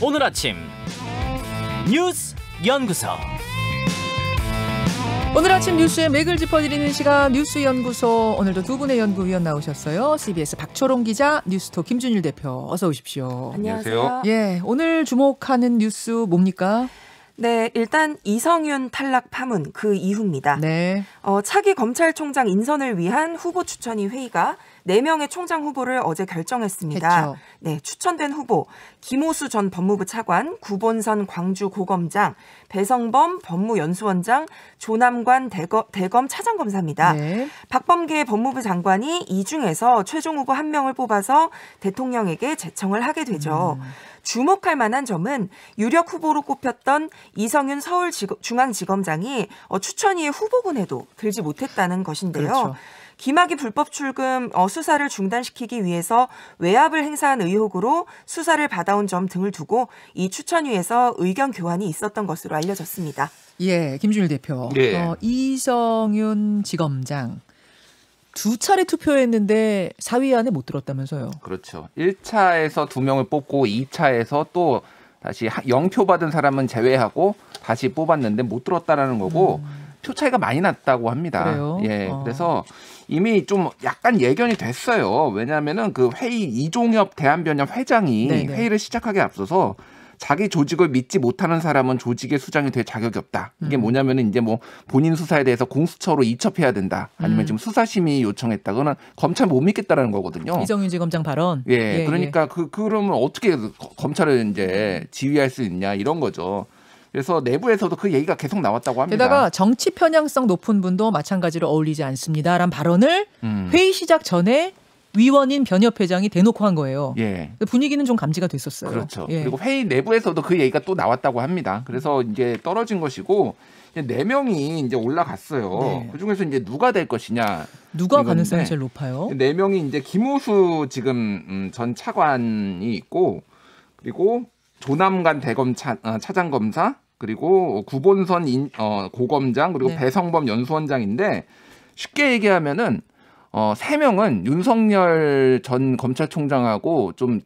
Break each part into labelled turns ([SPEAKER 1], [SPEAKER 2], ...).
[SPEAKER 1] 오늘 아침 뉴스 연구소.
[SPEAKER 2] 오늘 아침 뉴스의 맥을 짚어드리는 시간 뉴스 연구소. 오늘도 두 분의 연구위원 나오셨어요. CBS 박초롱 기자, 뉴스톱 김준일 대표, 어서 오십시오.
[SPEAKER 3] 안녕하세요.
[SPEAKER 2] 예, 오늘 주목하는 뉴스 뭡니까?
[SPEAKER 3] 네, 일단 이성윤 탈락 파문 그 이후입니다.
[SPEAKER 2] 네.
[SPEAKER 3] 차기 검찰총장 인선을 위한 후보 추천위 회의가 4명의 총장 후보를 어제 결정했습니다.
[SPEAKER 2] 했죠.
[SPEAKER 3] 네, 추천된 후보 김오수 전 법무부 차관, 구본선 광주 고검장, 배성범 법무연수원장, 조남관 대검 차장검사입니다.
[SPEAKER 2] 네.
[SPEAKER 3] 박범계 법무부 장관이 이 중에서 최종 후보 1명을 뽑아서 대통령에게 제청을 하게 되죠. 주목할 만한 점은 유력 후보로 꼽혔던 이성윤 서울중앙지검장이 추천위의 후보군에도 들지 못했다는 것인데요.
[SPEAKER 2] 그렇죠.
[SPEAKER 3] 김학의 불법 출금 수사를 중단시키기 위해서 외압을 행사한 의혹으로 수사를 받아온 점 등을 두고 이 추천위에서 의견 교환이 있었던 것으로 알려졌습니다.
[SPEAKER 2] 예, 김준일 대표.
[SPEAKER 4] 예.
[SPEAKER 2] 이성윤 지검장 두 차례 투표했는데 4위 안에 못 들었다면서요.
[SPEAKER 4] 그렇죠. 1차에서 2명을 뽑고 2차에서 또 다시 0표 받은 사람은 제외하고 다시 뽑았는데 못 들었다라는 거고 표 차이가 많이 났다고 합니다.
[SPEAKER 2] 그래요?
[SPEAKER 4] 예. 그래서 이미 좀 약간 예견이 됐어요. 왜냐하면은 그 회의 이종엽 대한변협 회장이
[SPEAKER 2] 네네.
[SPEAKER 4] 회의를 시작하기에 앞서서 자기 조직을 믿지 못하는 사람은 조직의 수장이 될 자격이 없다. 이게 뭐냐면은 이제 뭐 본인 수사에 대해서 공수처로 이첩해야 된다. 아니면 지금 수사심의 요청했다거나 검찰 못 믿겠다라는 거거든요.
[SPEAKER 2] 이성윤 지검장 발언.
[SPEAKER 4] 예, 그러니까 그러면 어떻게 검찰을 이제 지휘할 수 있냐 이런 거죠. 그래서 내부에서도 그 얘기가 계속 나왔다고 합니다.
[SPEAKER 2] 게다가 정치 편향성 높은 분도 마찬가지로 어울리지 않습니다라는 발언을 회의 시작 전에 위원인 변협 회장이 대놓고 한 거예요.
[SPEAKER 4] 예.
[SPEAKER 2] 분위기는 좀 감지가 됐었어요.
[SPEAKER 4] 그렇죠.
[SPEAKER 2] 예.
[SPEAKER 4] 그리고 회의 내부에서도 그 얘기가 또 나왔다고 합니다. 그래서 이제 떨어진 것이고 이제 4명이 이제 올라갔어요.
[SPEAKER 2] 네.
[SPEAKER 4] 그 중에서 이제 누가 될 것이냐.
[SPEAKER 2] 누가
[SPEAKER 4] 이건데
[SPEAKER 2] 가능성이 제일 높아요?
[SPEAKER 4] 4명이 이제 김호수 지금 전 차관이 있고 그리고 조남관 대검 차장검사 그리고 구본선 고검장 그리고
[SPEAKER 2] 네.
[SPEAKER 4] 배성범 연수원장인데 쉽게 얘기하면은 3명은 윤석열 전 검찰총장하고 좀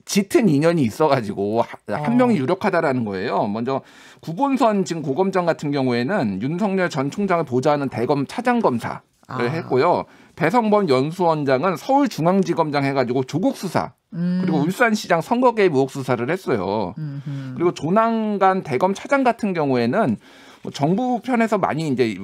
[SPEAKER 4] 짙은 인연이 있어가지고 한 명이 유력하다라는 거예요. 먼저 구본선 지금 고검장 같은 경우에는 윤석열 전 총장을 보좌하는 대검 차장검사를 했고요. 배성범 연수원장은 서울중앙지검장 해가지고 조국 수사 그리고 울산시장 선거 개입 의혹 수사를 했어요. 그리고 조남관 대검 차장 같은 경우에는 뭐 정부 편에서 많이 이제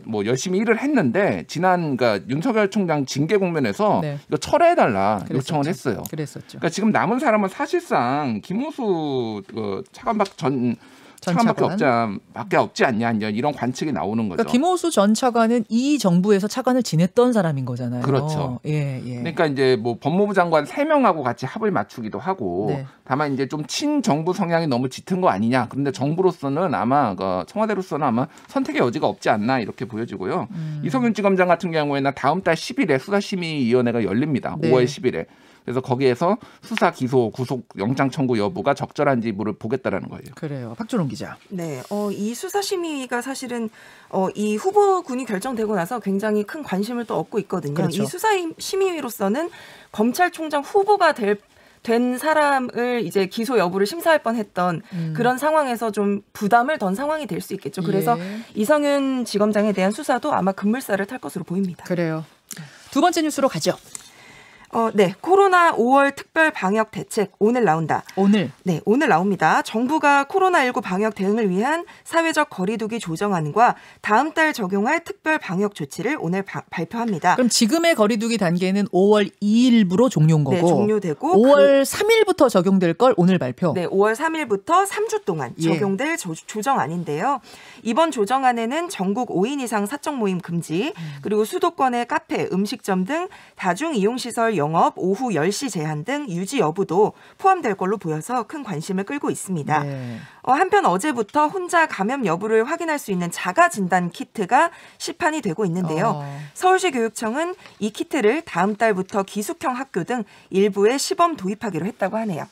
[SPEAKER 4] 뭐 열심히 일을 했는데 지난 그러니까 윤석열 총장 징계 국면에서
[SPEAKER 2] 네.
[SPEAKER 4] 이거 철회해달라
[SPEAKER 2] 그랬었죠.
[SPEAKER 4] 요청을 했어요.
[SPEAKER 2] 그랬었죠.
[SPEAKER 4] 그러니까 지금 남은 사람은 사실상 김호수 차관밖에 없지 않냐 이런 관측이 나오는 거죠.
[SPEAKER 2] 그러니까 김호수 전 차관은 이 정부에서 차관을 지냈던 사람인 거잖아요.
[SPEAKER 4] 그렇죠.
[SPEAKER 2] 예.
[SPEAKER 4] 그러니까 이제 뭐 법무부 장관 3명하고 같이 합을 맞추기도 하고
[SPEAKER 2] 네.
[SPEAKER 4] 다만 이제 좀 친정부 성향이 너무 짙은 거 아니냐. 그런데 정부로서는 아마 청와대로서는 아마 선택의 여지가 없지 않나 이렇게 보여지고요. 이성윤 지검장 같은 경우에는 다음 달 10일에 수사심의위원회가 열립니다.
[SPEAKER 2] 네.
[SPEAKER 4] 5월 10일에. 그래서 거기에서 수사, 기소, 구속, 영장 청구 여부가 적절한지 보겠다라는 거예요.
[SPEAKER 2] 그래요. 박준홍 기자.
[SPEAKER 3] 네, 이 수사심의가 사실은 이 후보군이 결정되고 나서 굉장히 큰 관심을 또 얻고 있거든요.
[SPEAKER 2] 그렇죠.
[SPEAKER 3] 이 수사심의로서는 검찰총장 후보가 된 사람을 이제 기소 여부를 심사할 뻔했던 그런 상황에서 좀 부담을 던 상황이 될 수 있겠죠. 그래서
[SPEAKER 2] 예.
[SPEAKER 3] 이성윤 지검장에 대한 수사도 아마 급물살을 탈 것으로 보입니다.
[SPEAKER 2] 그래요. 두 번째 뉴스로 가죠.
[SPEAKER 3] 네. 코로나 5월 특별 방역 대책 오늘 나온다.
[SPEAKER 2] 오늘.
[SPEAKER 3] 네, 오늘 나옵니다. 정부가 코로나19 방역 대응을 위한 사회적 거리두기 조정안과 다음 달 적용할 특별 방역 조치를 오늘 발표합니다.
[SPEAKER 2] 그럼 지금의 거리두기 단계는 5월 2일부로 종료인 거고.
[SPEAKER 3] 네, 종료되고
[SPEAKER 2] 5월 3일부터 적용될 걸 오늘 발표.
[SPEAKER 3] 네, 5월 3일부터 3주 동안 적용될 조정안인데요. 이번 조정안에는 전국 5인 이상 사적 모임 금지, 그리고 수도권의 카페, 음식점 등 다중 이용시설 영업 오후 10시 제한 등 유지 여부도 포함될 걸로 보여서 큰 관심을 끌고 있습니다.
[SPEAKER 2] 네.
[SPEAKER 3] 한편 어제부터 혼자 감염 여부를 확인할 수 있는 자가 진단 키트가 시판이 되고 있는데요. 서울시 교육청은 이 키트를 다음 달부터 기숙형 학교 등 일부에 시범 도입하기로 했다고 하네요.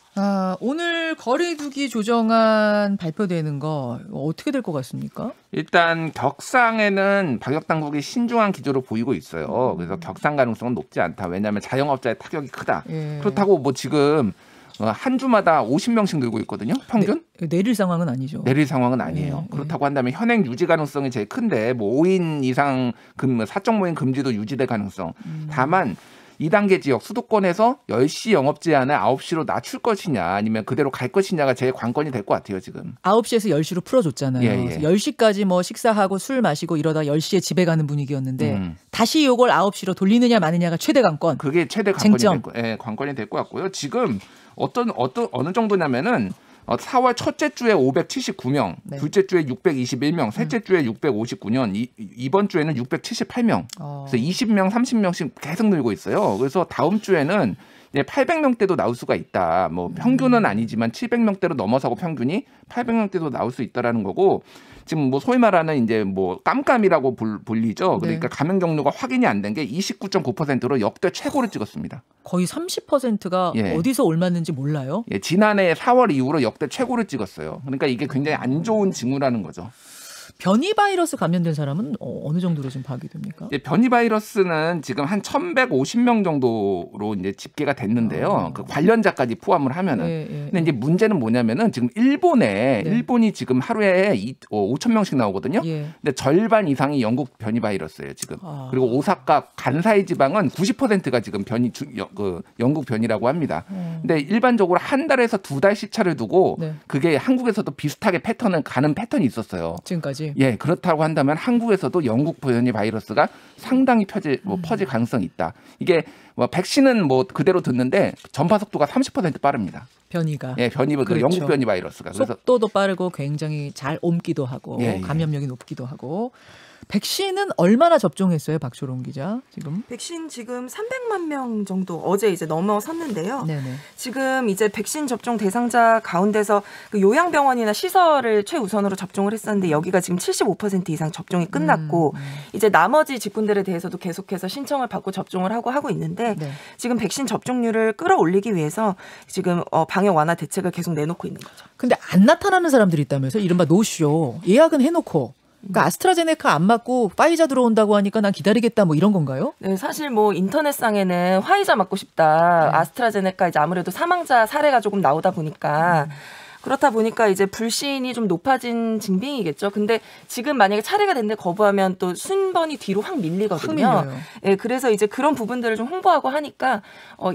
[SPEAKER 2] 오늘 거리두기 조정안 발표되는 거 어떻게 될 것 같습니까?
[SPEAKER 4] 일단 격상에는 방역 당국이 신중한 기조를 보이고 있어요. 그래서 격상 가능성은 높지 않다. 왜냐하면 자영업자의 타격이 크다.
[SPEAKER 2] 예.
[SPEAKER 4] 그렇다고 뭐 지금 한 주마다 50명씩 늘고 있거든요. 평균.
[SPEAKER 2] 내릴 상황은 아니죠.
[SPEAKER 4] 내릴 상황은 아니에요. 그렇다고 한다면 현행 유지 가능성이 제일 큰데 뭐 5인 이상 사적 모임 금지도 유지될 가능성. 다만 2단계 지역 수도권에서 10시 영업 제한을 9시로 낮출 것이냐 아니면 그대로 갈 것이냐가 제일 관건이 될 것 같아요. 지금.
[SPEAKER 2] 9시에서 10시로 풀어줬잖아요.
[SPEAKER 4] 예.
[SPEAKER 2] 10시까지 뭐 식사하고 술 마시고 이러다 10시에 집에 가는 분위기였는데 다시 이걸 9시로 돌리느냐 마느냐가 최대 관건.
[SPEAKER 4] 그게 최대 관건이 될 것 같고요. 지금 어느 정도냐면은 4월 첫째 주에 579명,
[SPEAKER 2] 네.
[SPEAKER 4] 둘째 주에 621명, 셋째 주에 659년, 이번 주에는 678명. 그래서 20명, 30명씩 계속 늘고 있어요. 그래서 다음 주에는 이제 800명대도 나올 수가 있다. 뭐 평균은 아니지만 700명대로 넘어서고 평균이 800명대도 나올 수 있다라는 거고 지금 뭐 소위 말하는 이제 뭐 깜깜이라고 불리죠. 그러니까
[SPEAKER 2] 네.
[SPEAKER 4] 감염 경로가 확인이 안 된 게 29.9%로 역대 최고를 찍었습니다.
[SPEAKER 2] 거의 30%가
[SPEAKER 4] 예.
[SPEAKER 2] 어디서 옮았는지 몰라요.
[SPEAKER 4] 예, 지난해 4월 이후로 역대 최고를 찍었어요. 그러니까 이게 굉장히 안 좋은 징후라는 거죠.
[SPEAKER 2] 변이 바이러스 감염된 사람은 어느 정도로 지금 파악이 됩니까?
[SPEAKER 4] 예, 변이 바이러스는 지금 한 1,150명 정도로 이제 집계가 됐는데요. 그 관련자까지 포함을 하면은. 근데 이제 문제는 뭐냐면은 지금 일본이 지금 하루에 5,000명씩 나오거든요.
[SPEAKER 2] 예.
[SPEAKER 4] 근데 절반 이상이 영국 변이 바이러스예요, 지금. 그리고 오사카 간사이 지방은 90%가 지금 영국 변이라고 합니다. 근데 일반적으로 한 달에서 2달 시차를 두고
[SPEAKER 2] 네.
[SPEAKER 4] 그게 한국에서도 비슷하게 가는 패턴이 있었어요.
[SPEAKER 2] 지금까지.
[SPEAKER 4] 예, 그렇다고 한다면 한국에서도 영국 변이 바이러스가 상당히 퍼질 가능성이 있다. 이게 뭐 백신은 뭐 그대로 듣는데 전파 속도가 30% 빠릅니다.
[SPEAKER 2] 변이가.
[SPEAKER 4] 예,
[SPEAKER 2] 그렇죠.
[SPEAKER 4] 영국 변이 바이러스가. 그래서
[SPEAKER 2] 속도도 빠르고 굉장히 잘 옮기도 하고
[SPEAKER 4] 예.
[SPEAKER 2] 감염력이 높기도 하고. 백신은 얼마나 접종했어요, 박초롱 기자? 지금?
[SPEAKER 3] 백신 지금 300만 명 정도 어제 이제 넘어섰는데요.
[SPEAKER 2] 네네.
[SPEAKER 3] 지금 이제 백신 접종 대상자 가운데서 그 요양병원이나 시설을 최우선으로 접종을 했었는데 여기가 지금 75% 이상 접종이 끝났고 이제 나머지 직군들에 대해서도 계속해서 신청을 받고 접종을 하고 있는데
[SPEAKER 2] 네.
[SPEAKER 3] 지금 백신 접종률을 끌어올리기 위해서 지금 방역 완화 대책을 계속 내놓고 있는 거죠.
[SPEAKER 2] 근데 안 나타나는 사람들이 있다면서 이른바 노쇼. 예약은 해놓고. 그러니까 아스트라제네카 안 맞고 파이자 들어온다고 하니까 난 기다리겠다 뭐 이런 건가요?
[SPEAKER 3] 네, 사실 뭐 인터넷상에는 화이자 맞고 싶다. 아스트라제네카 이제 아무래도 사망자 사례가 조금 나오다 보니까 그렇다 보니까 이제 불신이 좀 높아진 징빙이겠죠. 근데 지금 만약에 차례가 됐는데 거부하면 또 순번이 뒤로 확 밀리거든요. 예, 그래서 이제 그런 부분들을 좀 홍보하고 하니까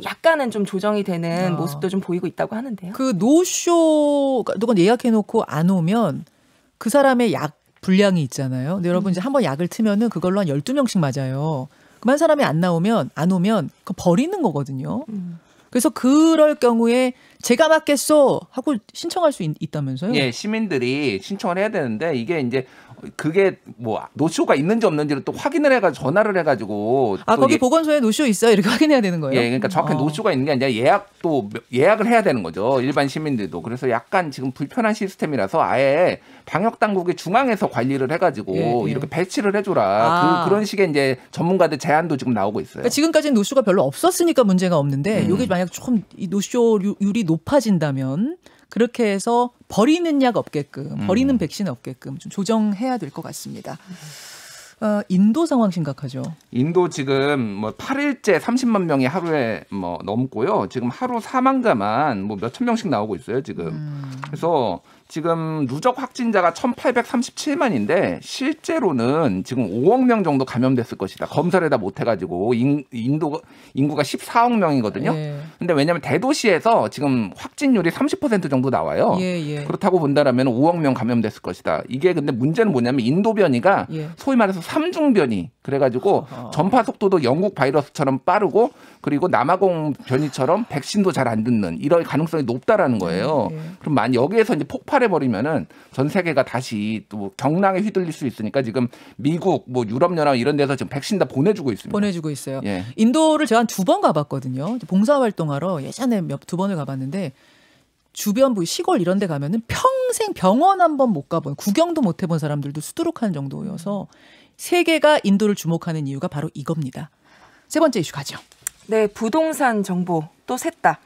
[SPEAKER 3] 약간은 좀 조정이 되는 모습도 좀 보이고 있다고 하는데요.
[SPEAKER 2] 그 노쇼 누가 예약해놓고 안 오면 그 사람의 약 분량이 있잖아요. 근데 여러분 이제 한번 약을 트면은 그걸로 한 12명씩 맞아요. 그만 사람이 안 오면 그거 버리는 거거든요. 그래서 그럴 경우에 제가 맞겠소 하고 신청할 수 있다면서요?
[SPEAKER 4] 예, 시민들이 신청을 해야 되는데 이게 이제 그게 뭐 노쇼가 있는지 없는지를 또 확인을 해가지고 전화를 해가지고
[SPEAKER 2] 거기 보건소에 노쇼 있어요 이렇게 확인해야 되는 거예요?
[SPEAKER 4] 예, 그러니까 정확히 노쇼가 있는 게 아니라 예약을 해야 되는 거죠. 일반 시민들도. 그래서 약간 지금 불편한 시스템이라서 아예 방역 당국이 중앙에서 관리를 해가지고 이렇게 배치를 해줘라. 그런 식의 이제 전문가들 제안도 지금 나오고 있어요.
[SPEAKER 2] 그러니까 지금까지는 노쇼가 별로 없었으니까 문제가 없는데 이게 만약 조금 이 노쇼율이 높아진다면. 그렇게 해서 버리는 약 없게끔, 버리는 백신 없게끔 좀 조정해야 될 것 같습니다. 인도 상황 심각하죠.
[SPEAKER 4] 인도 지금 뭐 8일째 30만 명이 하루에 뭐 넘고요. 지금 하루 사망자만 뭐 몇천 명씩 나오고 있어요, 지금. 그래서 지금 누적 확진자가 1,837만인데 실제로는 지금 5억 명 정도 감염됐을 것이다. 검사를 다 못 해가지고 인구가 14억 명이거든요. 근데 왜냐하면 대도시에서 지금 확진율이 30% 정도 나와요. 그렇다고 본다라면 5억 명 감염됐을 것이다. 이게 근데 문제는 뭐냐면 인도 변이가 소위 말해서 3중 변이. 그래가지고 전파 속도도 영국 바이러스처럼 빠르고 그리고 남아공 변이처럼 백신도 잘 안 듣는 이런 가능성이 높다라는 거예요. 그럼 여기에서 이제 폭발해버리면은 전 세계가 다시 또 경랑에 휘둘릴 수 있으니까 지금 미국, 뭐 유럽연합 이런 데서 지금 백신 다 보내주고 있습니다.
[SPEAKER 2] 보내주고 있어요.
[SPEAKER 4] 예.
[SPEAKER 2] 인도를 제가 한 2번 가봤거든요. 봉사활동하러 예전에 2번을 가봤는데 주변 시골 이런 데 가면은 평생 병원 한 번 못 가본 구경도 못 해본 사람들도 수두룩한 정도여서 세계가 인도를 주목하는 이유가 바로 이겁니다. 세 번째 이슈 가죠.
[SPEAKER 3] 네, 부동산 정보 또 샜다.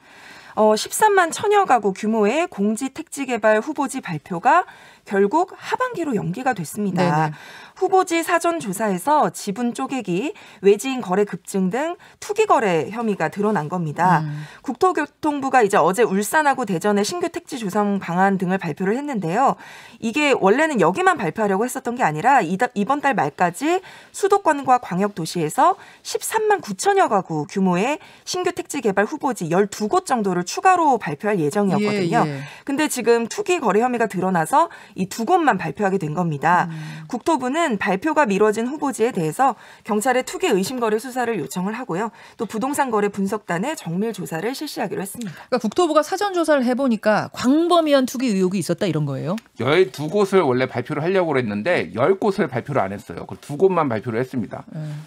[SPEAKER 3] 13만 천여 가구 규모의 공지 택지 개발 후보지 발표가 결국 하반기로 연기가 됐습니다.
[SPEAKER 2] 네네.
[SPEAKER 3] 후보지 사전 조사에서 지분 쪼개기, 외지인 거래 급증 등 투기 거래 혐의가 드러난 겁니다. 국토교통부가 이제 어제 울산하고 대전의 신규 택지 조성 방안 등을 발표를 했는데요. 이게 원래는 여기만 발표하려고 했었던 게 아니라 이번 달 말까지 수도권과 광역도시에서 13만 9천여 가구 규모의 신규 택지 개발 후보지 12곳 정도를 추가로 발표할 예정이었거든요. 근데 지금 투기 거래 혐의가 드러나서 이 2곳만 발표하게 된 겁니다. 국토부는 발표가 미뤄진 후보지에 대해서 경찰에 투기 의심 거래 수사를 요청을 하고요. 또 부동산 거래 분석단에 정밀 조사를 실시하기로 했습니다.
[SPEAKER 2] 그러니까 국토부가 사전 조사를 해보니까 광범위한 투기 의혹이 있었다 이런 거예요?
[SPEAKER 4] 12곳을 원래 발표를 하려고 했는데 10곳을 발표를 안 했어요. 그 2곳만 발표를 했습니다.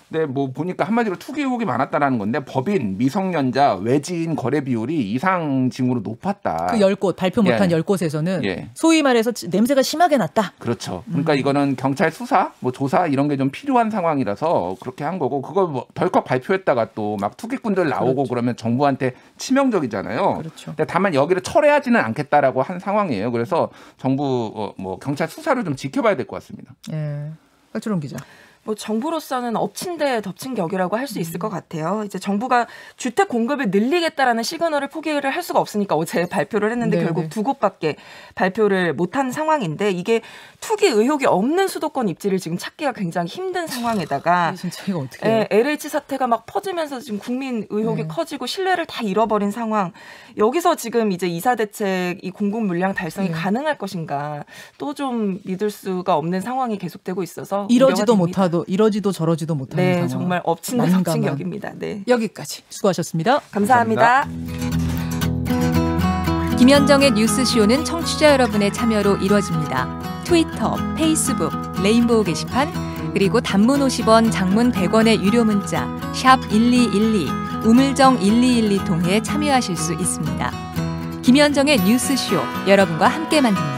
[SPEAKER 4] 근데 뭐 보니까 한마디로 투기 의혹이 많았다라는 건데 법인, 미성년자, 외지인 거래 비율이 이상징후로 높았다.
[SPEAKER 2] 그 10곳, 발표 못한 10곳에서는 소위 말해서 냄새가 심하게 났다.
[SPEAKER 4] 그렇죠. 그러니까 이거는 경찰 수사, 뭐 조사 이런 게 좀 필요한 상황이라서 그렇게 한 거고 그걸 뭐 덜컥 발표했다가 또 막 투기꾼들 나오고 그렇죠. 그러면 정부한테 치명적이잖아요.
[SPEAKER 2] 그렇죠.
[SPEAKER 4] 근데 다만 여기를 철회하지는 않겠다라고 한 상황이에요. 그래서 정부 뭐 경찰 수사를 좀 지켜봐야 될 것 같습니다.
[SPEAKER 2] 예, 박주론 기자.
[SPEAKER 3] 뭐 정부로서는 엎친 데 덮친 격이라고 할 수 있을 것 같아요. 이제 정부가 주택 공급을 늘리겠다라는 시그널을 포기를 할 수가 없으니까 어제 발표를 했는데
[SPEAKER 2] 네네.
[SPEAKER 3] 결국 2곳밖에 발표를 못한 상황인데 이게 투기 의혹이 없는 수도권 입지를 지금 찾기가 굉장히 힘든 상황에다가
[SPEAKER 2] 진짜 이거 어떻게 해요?
[SPEAKER 3] LH 사태가 막 퍼지면서 지금 국민 의혹이 커지고 신뢰를 다 잃어버린 상황. 여기서 지금 이제 이사 대책 이 공급 물량 달성이 가능할 것인가 또 좀 믿을 수가 없는 상황이 계속되고 있어서
[SPEAKER 2] 이러지도 못하도 이러지도 저러지도 못하는
[SPEAKER 3] 네,
[SPEAKER 2] 상황.
[SPEAKER 3] 정말 엎친 데 덮친 격입니다. 네.
[SPEAKER 2] 여기까지 수고하셨습니다.
[SPEAKER 3] 감사합니다.
[SPEAKER 5] 김현정의 뉴스쇼는 청취자 여러분의 참여로 이루어집니다. 트위터, 페이스북, 레인보우 게시판, 그리고 단문 50원, 장문 100원의 유료 문자 샵 1212, 우물정 1212 통해 참여하실 수 있습니다. 김현정의 뉴스쇼, 여러분과 함께 만듭니다.